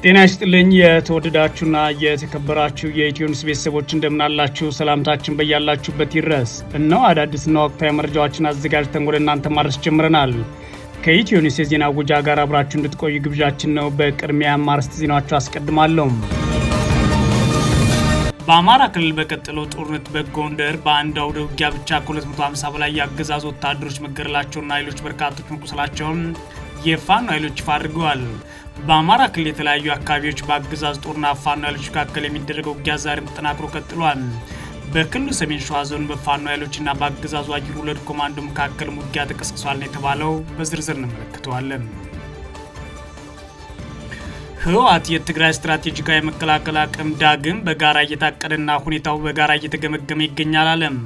ጤና ይስጥልኝ የተወደዳችሁና የተከበራችሁ የኢትዮ ኒውስ ቤተሰቦች እንደምናላችሁ ሰላምታችን በያላችሁበት ይድረስ። እነሆ አዳዲስና ወቅታዊ መረጃዎችን አዘጋጅተን ወደ እናንተ ማድረስ ጀምረናል። ከኢትዮ ኒውስ የዜና ውጃ ጋር አብራችሁ እንድትቆዩ ግብዣችን ነው። በቅድሚያ አርዕስተ ዜናዎቹ አስቀድማለሁ። በአማራ ክልል በቀጠለው ጦርነት በጎንደር በአንድ አውደ ውጊያ ብቻ ከ250 በላይ የአገዛዙ ወታደሮች መገደላቸውና ሌሎች በርካቶች መቁሰላቸውን የፋኖ ኃይሎች ይፋ አድርገዋል። በአማራ ክልል የተለያዩ አካባቢዎች በአገዛዝ ጦርና ፋኖ ኃይሎች መካከል የሚደረገው ውጊያ ዛሬም ተጠናክሮ ቀጥሏል። በክልሉ ሰሜን ሸዋ ዞን በፋኖ ኃይሎችና በአገዛዙ አየር ወለድ ኮማንዶ መካከል ውጊያ ተቀስቅሷል ነው የተባለው። በዝርዝር እንመለከተዋለን። ህወሓት የትግራይ ስትራቴጂካዊ መከላከል አቅም ዳግም በጋራ እየታቀደና ሁኔታው በጋራ እየተገመገመ ይገኛል አለም።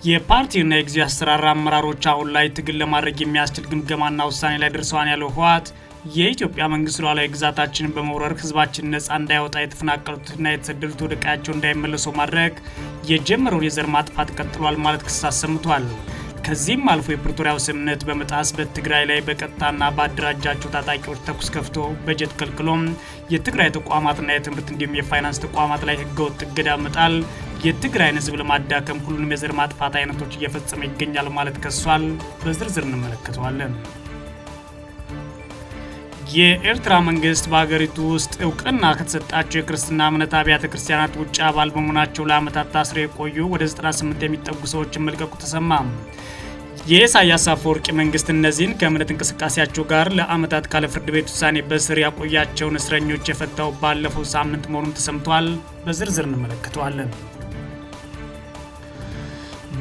የፓርቲውና የጊዜያዊ አስተዳደር አመራሮች አሁን ላይ ትግል ለማድረግ የሚያስችል ግምገማና ውሳኔ ላይ ደርሰዋል ያለው ህወሓት የኢትዮጵያ መንግስት ሉዓላዊ ግዛታችንን በመውረር ህዝባችን ነጻ እንዳይወጣ የተፈናቀሉትና የተሰደዱት ወደ ቀያቸው እንዳይመለሱ ማድረግ የጀመረውን የዘር ማጥፋት ቀጥሏል ማለት ክስ አሰምቷል። ከዚህም አልፎ የፕሪቶሪያው ስምምነት በመጣስ በትግራይ ላይ በቀጥታና በአደራጃቸው ታጣቂዎች ተኩስ ከፍቶ በጀት ከልክሎም የትግራይ ተቋማትና የትምህርት እንዲሁም የፋይናንስ ተቋማት ላይ ህገወጥ እገዳ መጣል የትግራይን ህዝብ ለማዳከም ሁሉንም የዘር ማጥፋት አይነቶች እየፈጸመ ይገኛል ማለት ከሷል። በዝርዝር እንመለከተዋለን። የኤርትራ መንግስት በሀገሪቱ ውስጥ እውቅና ከተሰጣቸው የክርስትና እምነት አብያተ ክርስቲያናት ውጭ አባል በመሆናቸው ለዓመታት ታስረው የቆዩ ወደ 98 የሚጠጉ ሰዎችን መልቀቁ ተሰማ። የኢሳያስ አፈወርቂ መንግስት እነዚህን ከእምነት እንቅስቃሴያቸው ጋር ለዓመታት ካለ ፍርድ ቤት ውሳኔ በስር ያቆያቸውን እስረኞች የፈታው ባለፈው ሳምንት መሆኑን ተሰምቷል። በዝርዝር እንመለከተዋለን።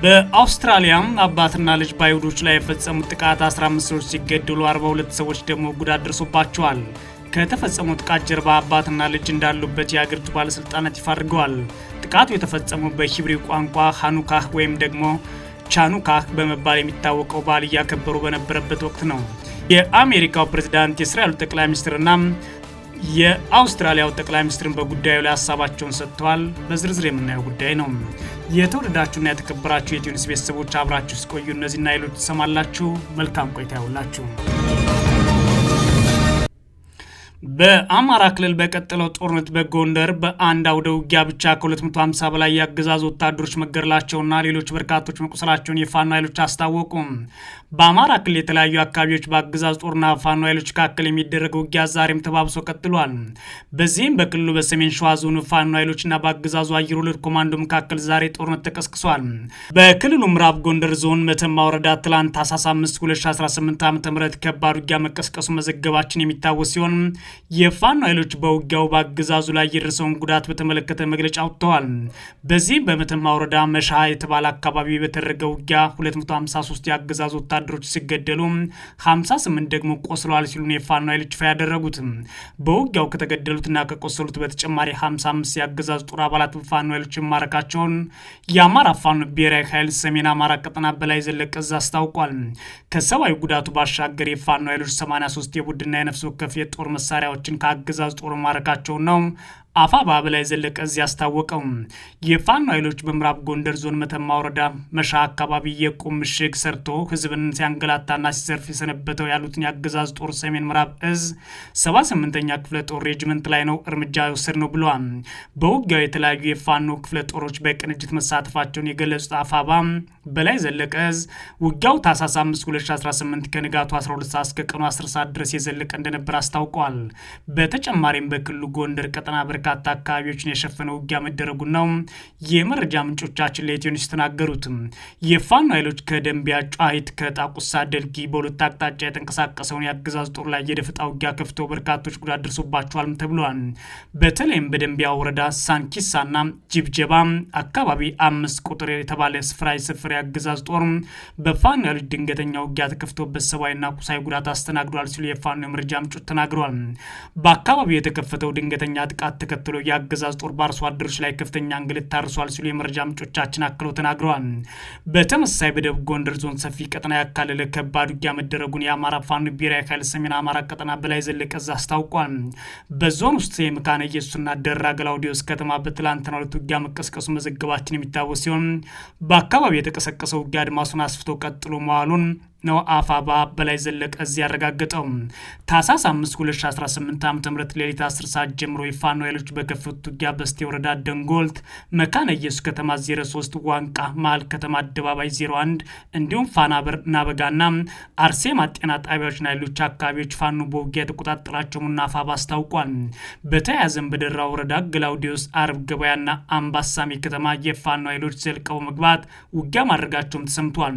በአውስትራሊያም አባትና ልጅ በአይሁዶች ላይ የፈጸሙት ጥቃት 15 ሰዎች ሲገደሉ 42 ሰዎች ደግሞ ጉዳት ደርሶባቸዋል። ከተፈጸመው ጥቃት ጀርባ አባትና ልጅ እንዳሉበት የአገሪቱ ባለስልጣናት ይፋ አድርገዋል። ጥቃቱ የተፈጸመው በሂብሪ ቋንቋ ሃኑካህ ወይም ደግሞ ቻኑካህ በመባል የሚታወቀው በዓል እያከበሩ በነበረበት ወቅት ነው። የአሜሪካው ፕሬዝዳንት የእስራኤሉ ጠቅላይ ሚኒስትርና የአውስትራሊያው ጠቅላይ ሚኒስትርን በጉዳዩ ላይ ሀሳባቸውን ሰጥተዋል። በዝርዝር የምናየው ጉዳይ ነው። የተወደዳችሁና የተከበራችሁ የኢትዮ ኒውስ ቤተሰቦች አብራችሁ ሲቆዩ እነዚህና ሌሎች ትሰማላችሁ። መልካም ቆይታ ይሁንላችሁ። በአማራ ክልል በቀጠለው ጦርነት በጎንደር በአንድ አውደ ውጊያ ብቻ ከ250 በላይ የአገዛዙ ወታደሮች መገደላቸውና ሌሎች በርካቶች መቁሰላቸውን የፋኖ ኃይሎች አስታወቁ። በአማራ ክልል የተለያዩ አካባቢዎች በአገዛዙ ጦርና ፋኖ ኃይሎች መካከል የሚደረገው ውጊያ ዛሬም ተባብሶ ቀጥሏል። በዚህም በክልሉ በሰሜን ሸዋ ዞን ፋኖ ኃይሎችና በአገዛዙ አየር ወለድ ኮማንዶ መካከል ዛሬ ጦርነት ተቀስቅሷል። በክልሉ ምዕራብ ጎንደር ዞን መተማ ወረዳ ትላንት ታህሳስ 5 2018 ዓ.ም ከባድ ውጊያ መቀስቀሱ መዘገባችን የሚታወስ ሲሆን የፋኖ ኃይሎች በውጊያው በአገዛዙ ላይ የደረሰውን ጉዳት በተመለከተ መግለጫ አውጥተዋል። በዚህም በመተማ ወረዳ መሻ የተባለ አካባቢ በተደረገው ውጊያ 253 የአገዛዙ ወታደሮች ሲገደሉ 58 ደግሞ ቆስለዋል ሲሉ የፋኖ ኃይሎች ይፋ ያደረጉት። በውጊያው ከተገደሉትና ከቆሰሉት በተጨማሪ 55 የአገዛዙ ጦር አባላት በፋኖ ኃይሎች መማረካቸውን የአማራ ፋኖ ብሔራዊ ኃይል ሰሜን አማራ ቀጠና በላይ ዘለቀ እዝ አስታውቋል። ከሰብአዊ ጉዳቱ ባሻገር የፋኖ ኃይሎች 83 የቡድንና የነፍስ ወከፍ የጦር መሳሪያዎችን ከአገዛዝ ጦር ማረካቸው ነው አፋባ በላይ ዘለቀ እዚህ ያስታወቀው። የፋኖ ኃይሎች በምዕራብ ጎንደር ዞን መተማ ወረዳ መሻ አካባቢ የቁም ምሽግ ሰርቶ ህዝብን ሲያንገላታና ሲዘርፍ የሰነበተው ያሉትን የአገዛዝ ጦር ሰሜን ምዕራብ እዝ 78ኛ ክፍለ ጦር ሬጅመንት ላይ ነው እርምጃ የወሰድ ነው ብለዋል። በውጊያው የተለያዩ የፋኖ ክፍለ ጦሮች በቅንጅት መሳተፋቸውን የገለጹት አፋባ በላይ ዘለቀ እዝ ውጊያው ታህሳስ 5 2018 ከንጋቱ 12 ሰዓት እስከ ቀኑ 10 ሰዓት ድረስ የዘለቀ እንደነበር አስታውቋል። በተጨማሪም በክልሉ ጎንደር ቀጠና በርካታ አካባቢዎችን የሸፈነ ውጊያ መደረጉን ነው የመረጃ ምንጮቻችን ለኢትዮ ኒውስ ተናገሩት። የፋኖ ኃይሎች ከደንቢያ ጫሂት ከጣቁሳ ደልጊ በሁለት አቅጣጫ የተንቀሳቀሰውን የአገዛዝ ጦር ላይ የደፈጣ ውጊያ ከፍተው በርካቶች ጉዳት ደርሶባቸዋል ተብሏል። በተለይም በደንቢያ ወረዳ ሳንኪሳና ጅብጀባ አካባቢ 5 ቁጥር የተባለ ስፍራ የሰፈረ የአገዛዝ ጦር በፋኖ ኃይሎች ድንገተኛ ውጊያ ተከፍቶበት ሰብአዊና ቁሳዊ ጉዳት አስተናግዷል ሲሉ የፋኖ የመረጃ ምንጮች ተናግረዋል። በአካባቢው የተከፈተው ድንገተኛ ጥቃት ተከትሎ የአገዛዝ ጦር በአርሶ አደሮች ላይ ከፍተኛ እንግልት ታርሷል ሲሉ የመረጃ ምንጮቻችን አክለው ተናግረዋል። በተመሳሳይ በደቡብ ጎንደር ዞን ሰፊ ቀጠና ያካለለ ከባድ ውጊያ መደረጉን የአማራ ፋኖ ብሔራዊ ኃይል ሰሜን አማራ ቀጠና በላይ ዘለቀ እዝ አስታውቋል። በዞን ውስጥ የመካነ ኢየሱስና ደራ ገላውዲዮስ ከተማ በትላንትናው ዕለት ውጊያ መቀስቀሱ መዘገባችን የሚታወስ ሲሆን በአካባቢው የተቀሰቀሰው ውጊያ አድማሱን አስፍቶ ቀጥሎ መዋሉን ነው አፋባ በላይ ዘለቀ እዚህ ያረጋገጠው። ታህሳስ 5 2018 ዓ.ም ሌሊት 10 ሰዓት ጀምሮ የፋኖ ኃይሎች በከፈቱት ውጊያ በስቴ ወረዳ ደንጎልት፣ መካነ ኢየሱስ ከተማ 03፣ ዋንቃ መሀል ከተማ አደባባይ 01 እንዲሁም ፋናበር ናበጋና አርሴማ ጤና ጣቢያዎችና ሌሎች አካባቢዎች ፋኖ በውጊያ የተቆጣጠራቸው መሆኑን አፋባ አስታውቋል። በተያያዘም በደራ ወረዳ ግላውዲዮስ አርብ ገበያና አምባሳሜ ከተማ የፋኖ ኃይሎች ዘልቀው መግባት ውጊያ ማድረጋቸውም ተሰምቷል።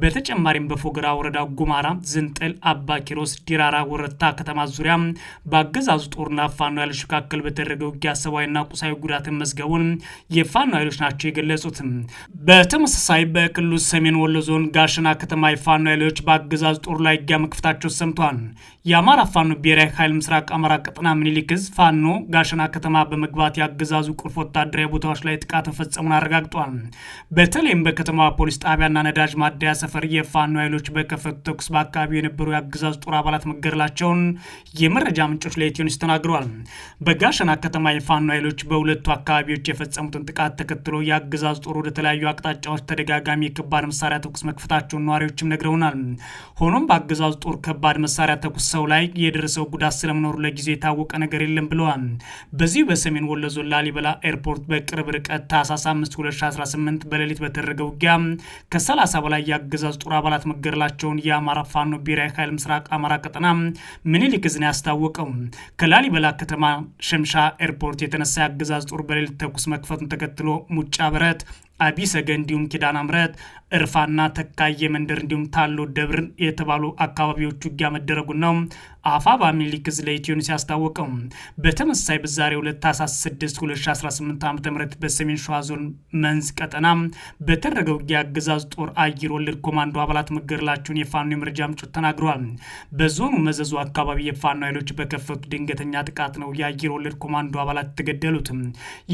በተጨማሪም በፎገራ ወረዳ ጉማራ፣ ዝንጥል፣ አባ ኪሮስ፣ ዲራራ ወረታ ከተማ ዙሪያ በአገዛዙ ጦርና ፋኖ ኃይሎች መካከል በተደረገ ውጊያ ሰብአዊና ቁሳዊ ጉዳትን መዝገቡን የፋኖ ኃይሎች ናቸው የገለጹት። በተመሳሳይ በክልሉ ሰሜን ወሎ ዞን ጋሸና ከተማ የፋኖ ኃይሎች በአገዛዙ ጦር ላይ ውጊያ መክፈታቸው ሰምቷል። የአማራ ፋኖ ብሔራዊ ኃይል ምስራቅ አማራ ቀጠና ምኒልክ ዕዝ ፋኖ ጋሸና ከተማ በመግባት የአገዛዙ ቁልፍ ወታደራዊ ቦታዎች ላይ ጥቃት መፈጸሙን አረጋግጧል። በተለይም በከተማዋ ፖሊስ ጣቢያና ነዳጅ ማደያ ሰፈር የፋኖ ኃይሎች በከፈቱ ተኩስ በአካባቢው የነበሩ የአገዛዙ ጦር አባላት መገደላቸውን የመረጃ ምንጮች ለኢትዮ ኒውስ ተናግረዋል። በጋሸና ከተማ የፋኖ ኃይሎች በሁለቱ አካባቢዎች የፈጸሙትን ጥቃት ተከትሎ የአገዛዙ ጦር ወደ ተለያዩ አቅጣጫዎች ተደጋጋሚ የከባድ መሳሪያ ተኩስ መክፈታቸውን ነዋሪዎችም ነግረውናል። ሆኖም በአገዛዙ ጦር ከባድ መሳሪያ ተኩስ ሰው ላይ የደረሰው ጉዳት ስለመኖሩ ለጊዜው የታወቀ ነገር የለም ብለዋል። በዚሁ በሰሜን ወሎ ዞን ላሊበላ ኤርፖርት በቅርብ ርቀት ታህሳስ 5 2018 በሌሊት በተደረገ ውጊያ ከ30 በላይ የአገዛዙ ጦር አባላት መገደላቸውን የአማራ ፋኖ ብሔራዊ ኃይል ምስራቅ አማራ ቀጠና ምኒልክ ዕዝ ነው ያስታወቀው። ከላሊበላ ከተማ ሸምሻ ኤርፖርት የተነሳ የአገዛዙ ጦር በሌሊት ተኩስ መክፈቱን ተከትሎ ሙጫ በረት፣ አቢሰገ እንዲሁም ኪዳነ ምሕረት፣ እርፋና ተካየ መንደር እንዲሁም ታሎ ደብር የተባሉ አካባቢዎች ውጊያ መደረጉን ነው አፋባ ምኒልክ ዕዝ ለኢትዮ ኒውስ ያስታወቀው። በተመሳሳይ በዛሬው ዕለት ታህሳስ 6 2018 ዓ.ም በሰሜን ሸዋ ዞን መንዝ ቀጠና በተደረገ ውጊያ አገዛዙ ጦር አየር ወለድ ኮማንዶ አባላት መገደላቸውን የፋኖ የመረጃ ምንጮች ተናግረዋል። በዞኑ መዘዙ አካባቢ የፋኖ ኃይሎች በከፈቱ ድንገተኛ ጥቃት ነው የአየር ወለድ ኮማንዶ አባላት የተገደሉት።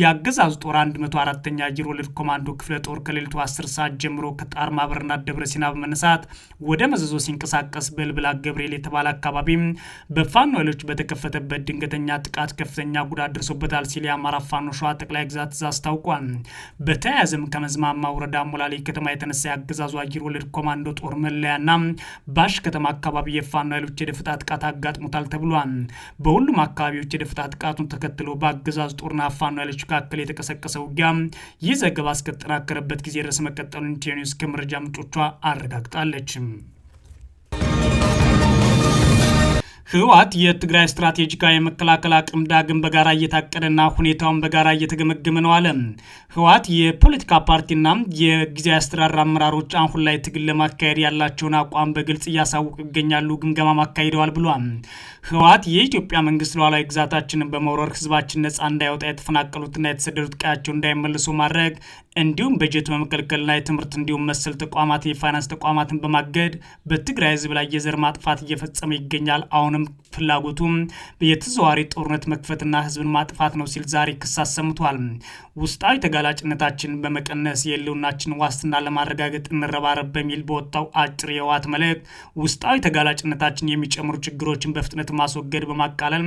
የአገዛዙ ጦር 104ኛ አየር ወለድ ኮማንዶ ክፍለ ጦር ከሌሊቱ 10 ሰዓት ጀምሮ ከጣር ማበርና ደብረ ሲና በመነሳት ወደ መዘዞ ሲንቀሳቀስ በልብላ ገብርኤል የተባለ አካባቢ በፋኖ ኃይሎች በተከፈተበት ድንገተኛ ጥቃት ከፍተኛ ጉዳት ደርሶበታል ሲል የአማራ ፋኖ ሸዋ ጠቅላይ ግዛት እዝ አስታውቋል። በተያያዘም ከመዝማማ ወረዳ ሞላሌ ከተማ የተነሳ የአገዛዙ አየር ወለድ ኮማንዶ ጦር መለያና ባሽ ከተማ አካባቢ የፋኖ ኃይሎች የደፈጣ ጥቃት አጋጥሞታል ተብሏል። በሁሉም አካባቢዎች የደፈጣ ጥቃቱን ተከትሎ በአገዛዙ ጦርና ፋኖ ኃይሎች መካከል የተቀሰቀሰ ውጊያ ይህ ዘገባ እስከተጠናከረበት ጊዜ ድረስ መቀጠሉን ኢትዮ ኒውስ ከመረጃ ምንጮቿ አረጋግጣለች። ህወሓት የትግራይ ስትራቴጂካዊ የመከላከል አቅም ዳግም በጋራ እየታቀደና ሁኔታውን በጋራ እየተገመገመ ነው አለ። ህወሓት የፖለቲካ ፓርቲና የጊዜያዊ አስተዳደር አመራሮች አሁን ላይ ትግል ለማካሄድ ያላቸውን አቋም በግልጽ እያሳወቁ ይገኛሉ፣ ግምገማ አካሂደዋል ብሏል። ህወሓት የኢትዮጵያ መንግስት ሉዓላዊ ግዛታችንን በመውረር ህዝባችን ነጻ እንዳይወጣ፣ የተፈናቀሉትና የተሰደዱት ቀያቸው እንዳይመልሱ ማድረግ እንዲሁም በጀት በመከልከልና የትምህርት እንዲሁም መሰል ተቋማት የፋይናንስ ተቋማትን በማገድ በትግራይ ህዝብ ላይ የዘር ማጥፋት እየፈጸመ ይገኛል። አሁንም ፍላጎቱም የተዘዋዋሪ ጦርነት መክፈትና ህዝብን ማጥፋት ነው ሲል ዛሬ ክስ አሰምቷል። ውስጣዊ ተጋላጭነታችንን በመቀነስ የህልውናችን ዋስትና ለማረጋገጥ እንረባረብ በሚል በወጣው አጭር የህወሓት መልእክት ውስጣዊ ተጋላጭነታችን የሚጨምሩ ችግሮችን በፍጥነት ማስወገድ በማቃለል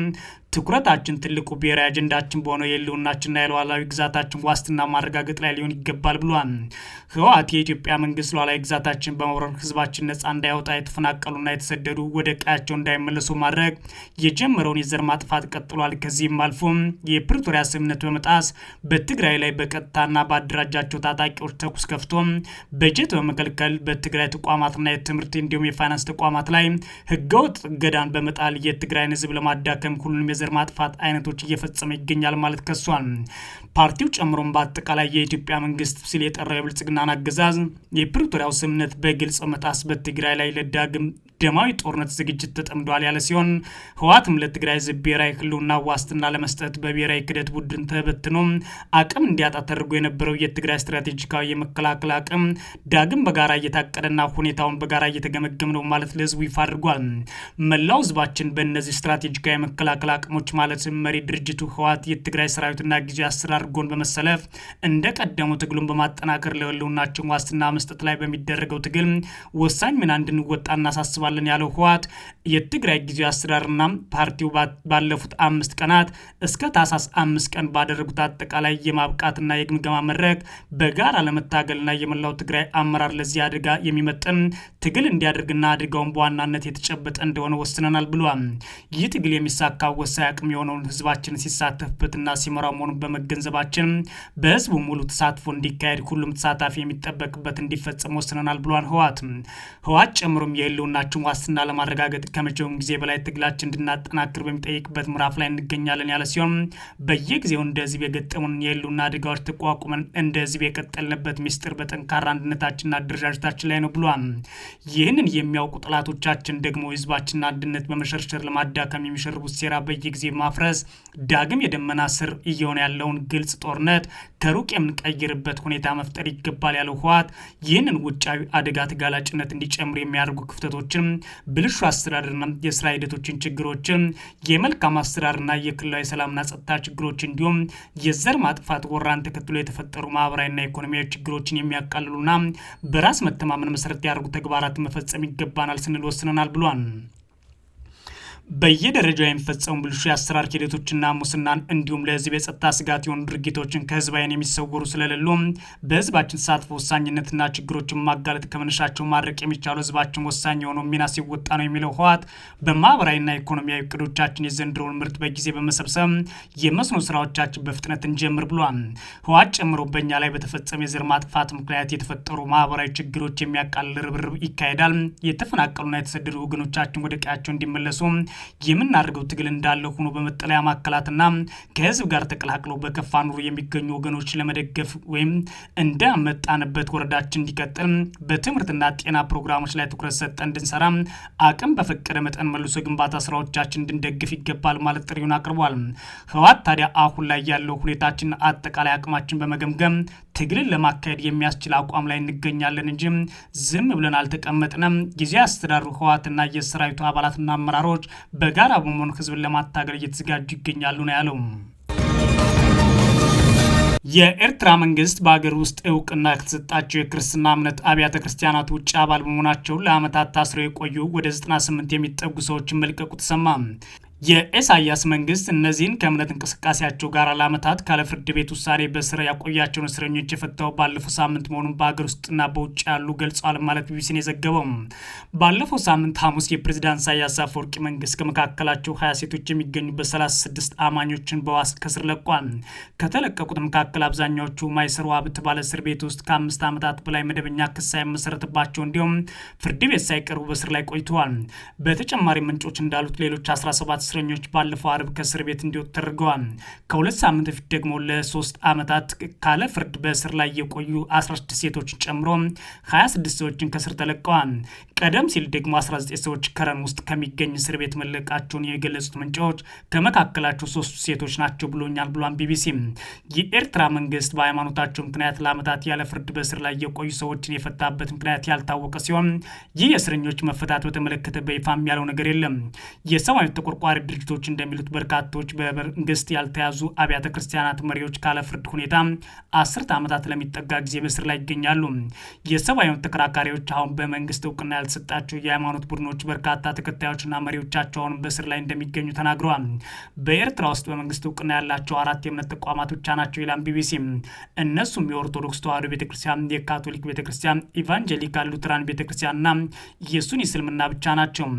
ትኩረታችን ትልቁ ብሔራዊ አጀንዳችን በሆነው የህልውናችንና የሉዓላዊ ግዛታችን ዋስትና ማረጋገጥ ላይ ሊሆን ይገባል ብሏል። ህወሓት የኢትዮጵያ መንግስት ሉዓላዊ ግዛታችን በመውረር ህዝባችን ነጻ እንዳይወጣ፣ የተፈናቀሉና የተሰደዱ ወደ ቀያቸው እንዳይመለሱ ማድረግ የጀመረውን የዘር ማጥፋት ቀጥሏል። ከዚህም አልፎ የፕሪቶሪያ ስምምነት በመጣስ በትግራይ ላይ በቀጥታና ባደራጃቸው ታጣቂዎች ተኩስ ከፍቶ በጀት በመከልከል በትግራይ ተቋማትና የትምህርት እንዲሁም የፋይናንስ ተቋማት ላይ ህገወጥ እገዳን በመጣል የትግራይን ህዝብ ለማዳከም ሁሉንም የዘር ማጥፋት አይነቶች እየፈጸመ ይገኛል ማለት ከሷል። ፓርቲው ጨምሮም በአጠቃላይ የኢትዮጵያ መንግስት ሲል የጠራው የብልጽግናን አገዛዝ የፕሪቶሪያው ስምምነት በግልጽ መጣስ በትግራይ ላይ ለዳግም ደማዊ ጦርነት ዝግጅት ተጠምዷል ያለ ሲሆን ህወሓትም ለትግራይ ህዝብ ብሔራዊ ህልውና ዋስትና ለመስጠት በብሔራዊ ክደት ቡድን ተበትኖ አቅም እንዲያጣ ተደርጎ የነበረው የትግራይ ስትራቴጂካዊ የመከላከል አቅም ዳግም በጋራ እየታቀደና ሁኔታውን በጋራ እየተገመገም ነው ማለት ለህዝቡ ይፋ አድርጓል። መላው ህዝባችን በእነዚህ ስትራቴጂካዊ የመከላከል አቅሞች ማለት መሪ ድርጅቱ ህወሓት የትግራይ ሰራዊትና ጊዜያዊ አስተዳደር ጎን በመሰለፍ እንደቀደሙ ትግሉን በማጠናከር ለህልውናችን ዋስትና መስጠት ላይ በሚደረገው ትግል ወሳኝ ሚና እንድንወጣ እናሳስባለን ያለው ህወሓት የትግራይ ጊዜያዊ አስተዳደርና ፓርቲው ባለፉት 5 ቀናት እስከ ታህሳስ 5 ቀን ባደረጉት አጠቃላይ የማብቃትና የግምገማ መድረክ በጋራ ለመታገልና የመላው ትግራይ አመራር ለዚህ አደጋ የሚመጥን ትግል እንዲያደርግና አደጋውን በዋናነት የተጨበጠ እንደሆነ ወስነናል ብሏል። ይህ ትግል የሚሳካው ወሳኝ አቅም የሆነውን ህዝባችን ሲሳተፍበትና ሲመራው መሆኑን በመገንዘባችን በህዝቡ ሙሉ ተሳትፎ እንዲካሄድ ሁሉም ተሳታፊ የሚጠበቅበት እንዲፈጸም ወስነናል ብሏል። ህወሓት ጨምሮም የህልውናችን ዋስትና ለማረጋገጥ ከመቼውም ጊዜ በላይ ትግላችን እንድናጠናክር በሚጠይቅበት ምዕራፍ ላይ እንገኛለን ያለ ሲሆን በየጊዜው እንደ ህዝብ የገጠሙን የህልውና አደጋዎች ተቋቁመን እንደ ህዝብ የቀጠልንበት ሚስጥር በጠንካራ አንድነታችንና አደረጃጀታችን ላይ ነው ብሏል። ይህንን የሚያውቁ ጠላቶቻችን ደግሞ ህዝባችንን አንድነት በመሸርሸር ለማዳከም የሚሸርቡት ሴራ በየጊዜ ማፍረስ ዳግም የደመና ስር እየሆነ ያለውን ግልጽ ጦርነት ከሩቅ የምንቀይርበት ሁኔታ መፍጠር ይገባል ያለው ህወሓት ይህንን ውጫዊ አደጋ ተጋላጭነት እንዲጨምር የሚያደርጉ ክፍተቶችን፣ ብልሹ አስተዳደርና የስራ ሂደቶችን ችግሮችን፣ የመልካም አስተዳደርና የክልላዊ ሰላምና ጸጥታ ችግሮች እንዲሁም የዘር ማጥፋት ወራን ተከትሎ የተፈጠሩ ማህበራዊና ኢኮኖሚያዊ ችግሮችን የሚያቃልሉና በራስ መተማመን መሰረት ያደርጉ ተግባራት መፈጸም ይገባናል ስንል ወስነናል ብሏል። በየደረጃው የሚፈጸሙ ብልሹ የአሰራር ሂደቶችና ሙስናን እንዲሁም ለህዝብ የጸጥታ ስጋት የሆኑ ድርጊቶችን ከህዝብ ዓይን የሚሰወሩ ስለሌሉ በህዝባችን ተሳትፎ ወሳኝነትና ችግሮችን ማጋለጥ ከመነሻቸው ማድረቅ የሚቻለው ህዝባችን ወሳኝ የሆነው ሚና ሲወጣ ነው የሚለው ህወሓት በማህበራዊና ኢኮኖሚያዊ እቅዶቻችን የዘንድሮውን ምርት በጊዜ በመሰብሰብ የመስኖ ስራዎቻችን በፍጥነት እንጀምር ብሏል። ህወሓት ጨምሮ በእኛ ላይ በተፈጸመ የዘር ማጥፋት ምክንያት የተፈጠሩ ማህበራዊ ችግሮች የሚያቃልል ርብርብ ይካሄዳል። የተፈናቀሉና የተሰደዱ ወገኖቻችን ወደ ቀያቸው እንዲመለሱ የምናደርገው ትግል እንዳለ ሆኖ በመጠለያ ማዕከላትና ከህዝብ ጋር ተቀላቅለው በከፋ ኑሮ የሚገኙ ወገኖች ለመደገፍ ወይም እንደመጣንበት ወረዳችን እንዲቀጥል በትምህርትና ጤና ፕሮግራሞች ላይ ትኩረት ሰጠን እንድንሰራ አቅም በፈቀደ መጠን መልሶ ግንባታ ስራዎቻችን እንድንደግፍ ይገባል ማለት ጥሪውን አቅርቧል። ህወሓት ታዲያ አሁን ላይ ያለው ሁኔታችን አጠቃላይ አቅማችን በመገምገም ትግልን ለማካሄድ የሚያስችል አቋም ላይ እንገኛለን እንጂ ዝም ብለን አልተቀመጥንም። ጊዜያዊ አስተዳደሩ ህወሓትና የሰራዊቱ አባላትና አመራሮች በጋራ በመሆን ህዝብን ለማታገል እየተዘጋጁ ይገኛሉ ነው ያለው። የኤርትራ መንግስት በሀገር ውስጥ እውቅና ከተሰጣቸው የክርስትና እምነት አብያተ ክርስቲያናት ውጭ አባል በመሆናቸው ለዓመታት ታስረው የቆዩ ወደ 98 የሚጠጉ ሰዎችን መልቀቁ ተሰማ። የኢሳያስ መንግስት እነዚህን ከእምነት እንቅስቃሴያቸው ጋር ለዓመታት ካለ ፍርድ ቤት ውሳኔ በስር ያቆያቸውን እስረኞች የፈታው ባለፈው ሳምንት መሆኑን በሀገር ውስጥና በውጭ ያሉ ገልጸዋል ማለት ቢቢሲን የዘገበው። ባለፈው ሳምንት ሐሙስ የፕሬዝዳንት ኢሳያስ አፈወርቂ መንግስት ከመካከላቸው 20 ሴቶች የሚገኙበት 36 አማኞችን በዋስ ከስር ለቋል። ከተለቀቁት መካከል አብዛኛዎቹ ማይሰሯ በተባለ እስር ቤት ውስጥ ከ5 ዓመታት በላይ መደበኛ ክስ ሳይመሰረትባቸው እንዲሁም ፍርድ ቤት ሳይቀርቡ በስር ላይ ቆይተዋል። በተጨማሪ ምንጮች እንዳሉት ሌሎች 17 እስረኞች ባለፈው አርብ ከእስር ቤት እንዲወጡ ተደርገዋል። ከ2 ሳምንት በፊት ደግሞ ለ3 ዓመታት ካለ ፍርድ በእስር ላይ የቆዩ 16 ሴቶችን ጨምሮ 26 ሰዎችን ከእስር ተለቀዋል። ቀደም ሲል ደግሞ 19 ሰዎች ከረን ውስጥ ከሚገኝ እስር ቤት መለቃቸውን የገለጹት ምንጮች ከመካከላቸው 3 ሴቶች ናቸው ብሎኛል ብሏል ቢቢሲ። የኤርትራ መንግስት በሃይማኖታቸው ምክንያት ለዓመታት ያለ ፍርድ በእስር ላይ የቆዩ ሰዎችን የፈታበት ምክንያት ያልታወቀ ሲሆን ይህ የእስረኞች መፈታት በተመለከተ በይፋም ያለው ነገር የለም። የሰብአዊ ተቆርቋሪ ድርጅቶች እንደሚሉት በርካቶች በመንግስት ያልተያዙ አብያተ ክርስቲያናት መሪዎች ካለ ፍርድ ሁኔታ 10 ዓመታት ለሚጠጋ ጊዜ በእስር ላይ ይገኛሉ። የሰብአዊ ተከራካሪዎች አሁን በመንግስት እውቅና ያልተሰጣቸው የሃይማኖት ቡድኖች በርካታ ተከታዮችና መሪዎቻቸው አሁን በእስር ላይ እንደሚገኙ ተናግረዋል። በኤርትራ ውስጥ በመንግስት እውቅና ያላቸው 4 የእምነት ተቋማት ብቻ ናቸው ይላል ቢቢሲ። እነሱም የኦርቶዶክስ ተዋሕዶ ቤተክርስቲያን፣ የካቶሊክ ቤተክርስቲያን፣ ኢቫንጀሊካል ሉትራን ቤተክርስቲያንና የሱኒ እስልምና ብቻ ናቸው።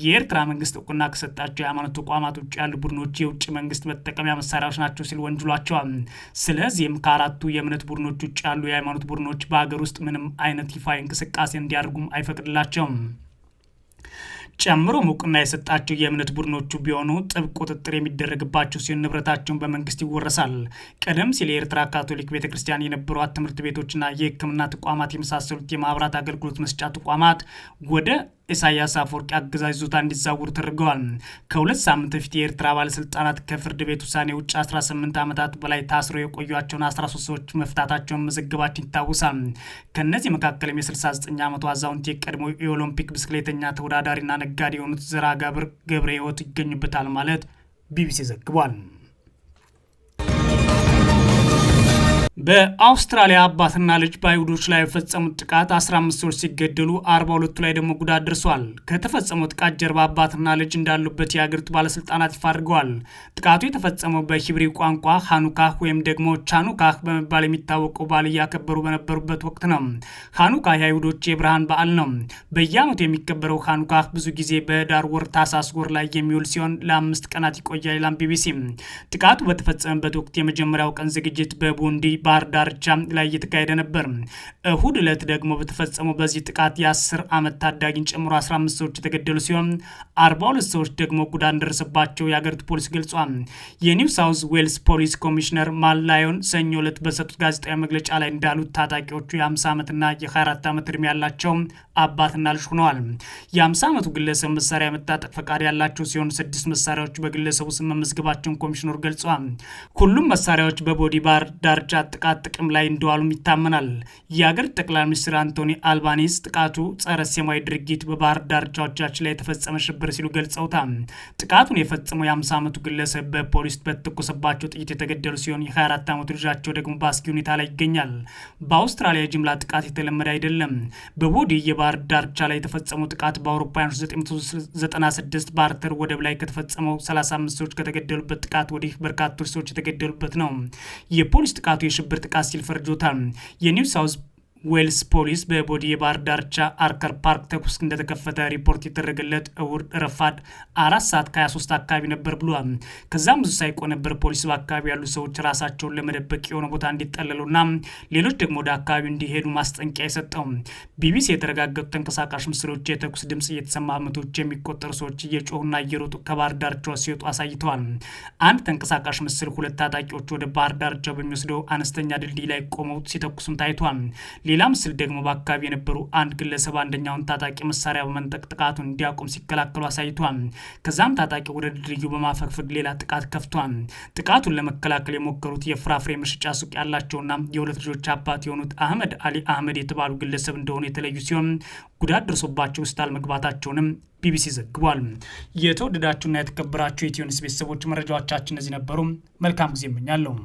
የኤርትራ መንግስት እውቅና ከሰጣቸው የሃይማኖት ተቋማት ውጭ ያሉ ቡድኖች የውጭ መንግስት መጠቀሚያ መሳሪያዎች ናቸው ሲል ወንጅሏቸዋል። ስለዚህም ከአራቱ የእምነት ቡድኖች ውጭ ያሉ የሃይማኖት ቡድኖች በሀገር ውስጥ ምንም አይነት ይፋዊ እንቅስቃሴ እንዲያደርጉም አይፈቅድላቸውም። ጨምሮ እውቅና የሰጣቸው የእምነት ቡድኖቹ ቢሆኑ ጥብቅ ቁጥጥር የሚደረግባቸው ሲሆን ንብረታቸውን በመንግስት ይወረሳል። ቀደም ሲል የኤርትራ ካቶሊክ ቤተክርስቲያን የነበሯት ትምህርት ቤቶችና የሕክምና ተቋማት የመሳሰሉት የማህበራት አገልግሎት መስጫ ተቋማት ወደ ኢሳያስ አፈወርቂ አገዛዝ ይዞታ እንዲዛወሩ ተደርገዋል። ከ2 ሳምንት በፊት የኤርትራ ባለስልጣናት ከፍርድ ቤት ውሳኔ ውጭ 18 ዓመታት በላይ ታስረው የቆዩቸውን 13 ሰዎች መፍታታቸውን መዘገባችን ይታወሳል። ከእነዚህ መካከልም የ69 ዓመቱ አዛውንት የቀድሞ የኦሎምፒክ ብስክሌተኛ ተወዳዳሪና ነጋዴ የሆኑት ዘርአጋብር ገብረ ሕይወት ይገኙበታል ማለት ቢቢሲ ዘግቧል። በአውስትራሊያ አባትና ልጅ በአይሁዶች ላይ የፈጸሙት ጥቃት 15 ሰዎች ሲገደሉ 42ቱ ላይ ደግሞ ጉዳት ደርሷል። ከተፈጸመው ጥቃት ጀርባ አባትና ልጅ እንዳሉበት የአገሪቱ ባለስልጣናት ይፋ አድርገዋል። ጥቃቱ የተፈጸመው በሂብሪ ቋንቋ ሃኑካህ ወይም ደግሞ ቻኑካህ በመባል የሚታወቀው በዓል እያከበሩ በነበሩበት ወቅት ነው። ሃኑካህ የአይሁዶች የብርሃን በዓል ነው። በየዓመቱ የሚከበረው ሃኑካህ ብዙ ጊዜ በህዳር ወር ታህሳስ ወር ላይ የሚውል ሲሆን ለ5 ቀናት ይቆያል ይላል ቢቢሲ። ጥቃቱ በተፈጸመበት ወቅት የመጀመሪያው ቀን ዝግጅት በቡንዲ ባህር ዳርቻ ላይ እየተካሄደ ነበር። እሁድ ዕለት ደግሞ በተፈጸመው በዚህ ጥቃት የ10 ዓመት ታዳጊን ጨምሮ 15 ሰዎች የተገደሉ ሲሆን 42 ሰዎች ደግሞ ጉዳት እንደደረሰባቸው የአገሪቱ ፖሊስ ገልጿል። የኒው ሳውዝ ዌልስ ፖሊስ ኮሚሽነር ማል ላዮን ሰኞ ዕለት በሰጡት ጋዜጣዊ መግለጫ ላይ እንዳሉት ታጣቂዎቹ የ50 ዓመትና የ24 ዓመት ዕድሜ ያላቸው አባትና ልጅ ሆነዋል። የ50 ዓመቱ ግለሰብ መሳሪያ የመታጠቅ ፈቃድ ያላቸው ሲሆን 6 መሳሪያዎች በግለሰቡ ስም መመዝገባቸውን ኮሚሽነሩ ገልጸዋል። ሁሉም መሳሪያዎች በቦዲ ባህር ዳርቻ ጥቃት ጥቅም ላይ እንደዋሉም ይታመናል። የአገር ጠቅላይ ሚኒስትር አንቶኒ አልባኒዝ ጥቃቱ ጸረ ሴማዊ ድርጊት በባህር ዳርቻዎቻችን ላይ የተፈጸመ ሽብር ሲሉ ገልጸውታል። ጥቃቱን የፈጸመው የ50 ዓመቱ ግለሰብ በፖሊስ በተኮሰባቸው ጥይት የተገደሉ ሲሆን የ24 ዓመቱ ልጃቸው ደግሞ በአስጊ ሁኔታ ላይ ይገኛል። በአውስትራሊያ የጅምላ ጥቃት የተለመደ አይደለም። በቦዲ የባህር ዳርቻ ላይ የተፈጸመው ጥቃት በአውሮፓውያኑ 1996 ባርተር ወደብ ላይ ከተፈጸመው 35 ሰዎች ከተገደሉበት ጥቃት ወዲህ በርካቶች ሰዎች የተገደሉበት ነው። የፖሊስ ጥቃቱ የሽብር ጥቃት ሲል ፈርጆታል። የኒው ሳውዝ ዌልስ ፖሊስ በቦዲ የባህር ዳርቻ አርከር ፓርክ ተኩስ እንደተከፈተ ሪፖርት የተደረገለት እሁድ ረፋድ 4 ሰዓት ከ23 አካባቢ ነበር ብሏል። ከዛም ብዙ ሳይቆይ ነበር ፖሊስ በአካባቢ ያሉ ሰዎች ራሳቸውን ለመደበቅ የሆነ ቦታ እንዲጠለሉና ሌሎች ደግሞ ወደ አካባቢ እንዲሄዱ ማስጠንቀቂያ የሰጠው። ቢቢሲ የተረጋገጡ ተንቀሳቃሽ ምስሎች የተኩስ ድምጽ እየተሰማ መቶች የሚቆጠሩ ሰዎች እየጮሁና እየሮጡ ከባህር ዳርቻው ሲወጡ አሳይተዋል። አንድ ተንቀሳቃሽ ምስል 2 ታጣቂዎች ወደ ባህር ዳርቻው በሚወስደው አነስተኛ ድልድይ ላይ ቆመው ሲተኩሱም ታይቷል። ሌላ ምስል ደግሞ በአካባቢ የነበሩ አንድ ግለሰብ አንደኛውን ታጣቂ መሳሪያ በመንጠቅ ጥቃቱን እንዲያቆም ሲከላከሉ አሳይቷል። ከዛም ታጣቂ ወደ ድልድዩ በማፈግፈግ ሌላ ጥቃት ከፍቷል። ጥቃቱን ለመከላከል የሞከሩት የፍራፍሬ መሸጫ ሱቅ ያላቸውና የ2 ልጆች አባት የሆኑት አህመድ አሊ አህመድ የተባሉ ግለሰብ እንደሆኑ የተለዩ ሲሆን ጉዳት ደርሶባቸው ሆስፒታል መግባታቸውንም ቢቢሲ ዘግቧል። የተወደዳችሁና የተከበራችሁ የኢትዮ ኒውስ ቤተሰቦች መረጃዎቻችን እነዚህ ነበሩ። መልካም ጊዜ እመኛለሁ።